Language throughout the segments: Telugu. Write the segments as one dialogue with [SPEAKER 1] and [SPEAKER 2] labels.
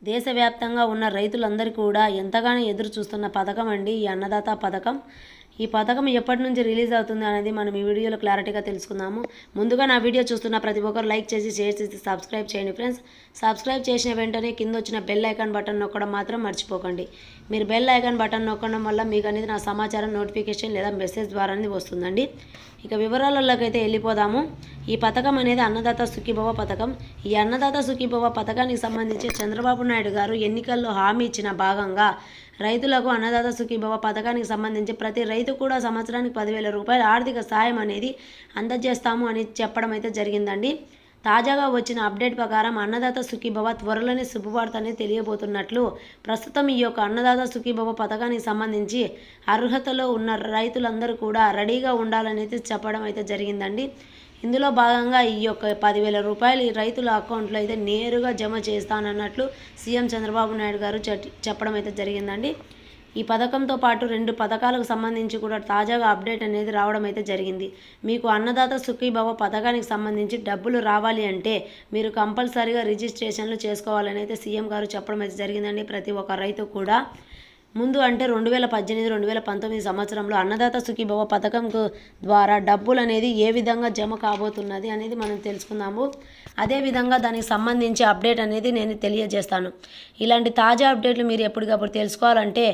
[SPEAKER 1] దేశవ్యాప్తంగా ఉన్న రైతులందరూ కూడా ఎంతగానో ఎదురు చూస్తున్న పథకం అండి ఈ అన్నదాత పథకం. ఈ పథకం ఎప్పటి నుంచి రిలీజ్ అవుతుంది అనేది మనం ఈ వీడియోలో క్లారిటీగా తెలుసుకుందాము. ముందుగా నా వీడియో చూస్తున్న ప్రతి ఒక్కరు లైక్ చేసి షేర్ చేసి సబ్స్క్రైబ్ చేయండి ఫ్రెండ్స్. సబ్స్క్రైబ్ చేసిన వెంటనే కింద వచ్చిన బెల్ ఐకాన్ బటన్ నొక్కడం మాత్రం మర్చిపోకండి. మీరు బెల్ ఐకాన్ బటన్ నొక్కడం వల్ల మీకు అనేది నా సమాచారం నోటిఫికేషన్ లేదా మెసేజ్ ద్వారా వస్తుందండి. ఇక వివరాలలోకి అయితే వెళ్ళిపోదాము. ఈ పథకం అనేది అన్నదాత సుఖీభవ పథకం. ఈ అన్నదాత సుఖీభవ పథకానికి సంబంధించి చంద్రబాబు నాయుడు గారు ఎన్నికల్లో హామీ ఇచ్చిన భాగంగా రైతులకు అన్నదాత సుఖీభవ పథకానికి సంబంధించి ప్రతి రైతు కూడా సంవత్సరానికి 10,000 రూపాయల ఆర్థిక సాయం అనేది అందజేస్తాము అని చెప్పడం అయితే జరిగిందండి. తాజాగా వచ్చిన అప్డేట్ ప్రకారం అన్నదాత సుఖీభవ త్వరలోనే శుభవార్త అనేది తెలియబోతున్నట్లు ప్రస్తుతం ఈ యొక్క అన్నదాత సుఖీభవ పథకానికి సంబంధించి అర్హతలో ఉన్న రైతులందరూ కూడా రెడీగా ఉండాలని చెప్పడం అయితే జరిగిందండి. ఇందులో భాగంగా ఈ యొక్క 10,000 రూపాయలు ఈ రైతుల అకౌంట్లో అయితే నేరుగా జమ చేస్తానన్నట్లు సీఎం చంద్రబాబు నాయుడు గారు చెప్పడం అయితే జరిగిందండి. ఈ పథకంతో పాటు 2 పథకాలకు సంబంధించి కూడా తాజాగా అప్డేట్ అనేది రావడం అయితే జరిగింది. మీకు అన్నదాత సుఖీభవ పథకానికి సంబంధించి డబ్బులు రావాలి అంటే మీరు కంపల్సరీగా రిజిస్ట్రేషన్లు చేసుకోవాలని అయితే సీఎం గారు చెప్పడం అయితే జరిగిందండి. ప్రతి ఒక్క రైతు కూడా ముందు అంటే 2018-2019 సంవత్సరంలో అన్నదాత సుఖీభవ పథకం ద్వారా డబ్బులు అనేది ఏ విధంగా జమ కాబోతున్నది అనేది మనం తెలుసుకుందాము. అదేవిధంగా దానికి సంబంధించి అప్డేట్ అనేది నేను తెలియజేస్తాను. ఇలాంటి తాజా అప్డేట్లు మీరు ఎప్పటికప్పుడు తెలుసుకోవాలంటే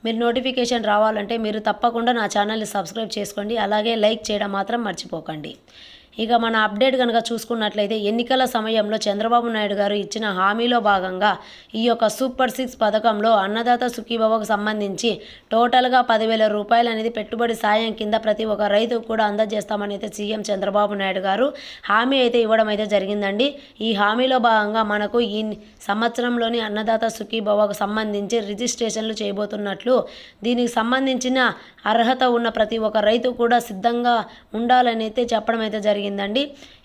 [SPEAKER 1] మీరు నోటిఫికేషన్ రావాలంటే మీరు తప్పకుండా నా ఛానల్ని సబ్స్క్రైబ్ చేసుకోండి. అలాగే లైక్ చేయడం మాత్రం మర్చిపోకండి. ఇక మన అప్డేట్ కనుక చూసుకున్నట్లయితే ఎన్నికల సమయంలో చంద్రబాబు నాయుడు గారు ఇచ్చిన హామీలో భాగంగా ఈ యొక్క సూపర్ 6 పథకంలో అన్నదాత సుఖీభవకు సంబంధించి టోటల్గా 10,000 రూపాయలు అనేది పెట్టుబడి సాయం కింద ప్రతి ఒక్క రైతుకు కూడా అందజేస్తామని అయితే సీఎం చంద్రబాబు నాయుడు గారు హామీ అయితే ఇవ్వడం అయితే జరిగిందండి. ఈ హామీలో భాగంగా మనకు ఈ సంవత్సరంలోని అన్నదాత సుఖీభవకు సంబంధించి రిజిస్ట్రేషన్లు చేయబోతున్నట్లు దీనికి సంబంధించిన అర్హత ఉన్న ప్రతి ఒక్క రైతు కూడా సిద్ధంగా ఉండాలని అయితే చెప్పడం అయితే జరిగిందండి.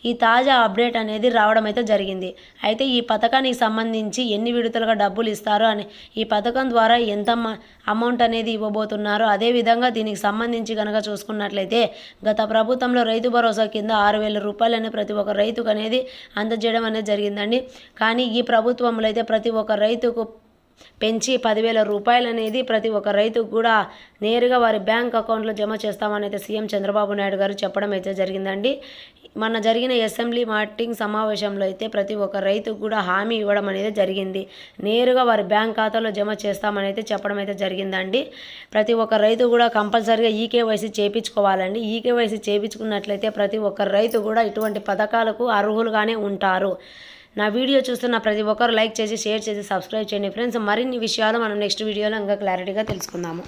[SPEAKER 1] ఈ తాజా అప్డేట్ అనేది రావడం అయితే జరిగింది. అయితే ఈ పథకానికి సంబంధించి ఎన్ని విడతలుగా డబ్బులు ఇస్తారో అని ఈ పథకం ద్వారా ఎంత అమౌంట్ అనేది ఇవ్వబోతున్నారో అదేవిధంగా దీనికి సంబంధించి కనుక చూసుకున్నట్లయితే గత ప్రభుత్వంలో రైతు భరోసా కింద 6,000 రూపాయలు అనేది ప్రతి ఒక్క రైతుకు అనేది అందజేయడం అనేది జరిగిందండి. కానీ ఈ ప్రభుత్వంలో అయితే ప్రతి ఒక్క రైతుకు పెంచి 10,000 రూపాయలు అనేది ప్రతి ఒక్క రైతుకు కూడా నేరుగా వారి బ్యాంక్ అకౌంట్లో జమ చేస్తామని అయితే సీఎం చంద్రబాబు నాయుడు గారు చెప్పడం అయితే జరిగిందండి. మన జరిగిన అసెంబ్లీ మీటింగ్ సమావేశంలో అయితే ప్రతి ఒక్క రైతుకు కూడా హామీ ఇవ్వడం అనేది జరిగింది. నేరుగా వారి బ్యాంక్ ఖాతాలో జమ చేస్తామని అయితే చెప్పడం అయితే జరిగిందండి. ప్రతి ఒక్క రైతు కూడా కంపల్సరీగా ఈకేవైసీ చేయించుకోవాలండి. ఈకేవైసీ చేయించుకున్నట్లయితే ప్రతి ఒక్క రైతు కూడా ఇటువంటి పథకాలకు అర్హులుగానే ఉంటారు. నా వీడియో చూస్తున్న ప్రతి ఒక్కరు లైక్ చేసి షేర్ చేసి సబ్స్క్రైబ్ చేయండి ఫ్రెండ్స్. మరిన్ని విషయాలు మనం నెక్స్ట్ వీడియోలో ఇంకా క్లారిటీగా తెలుసుకుందాము.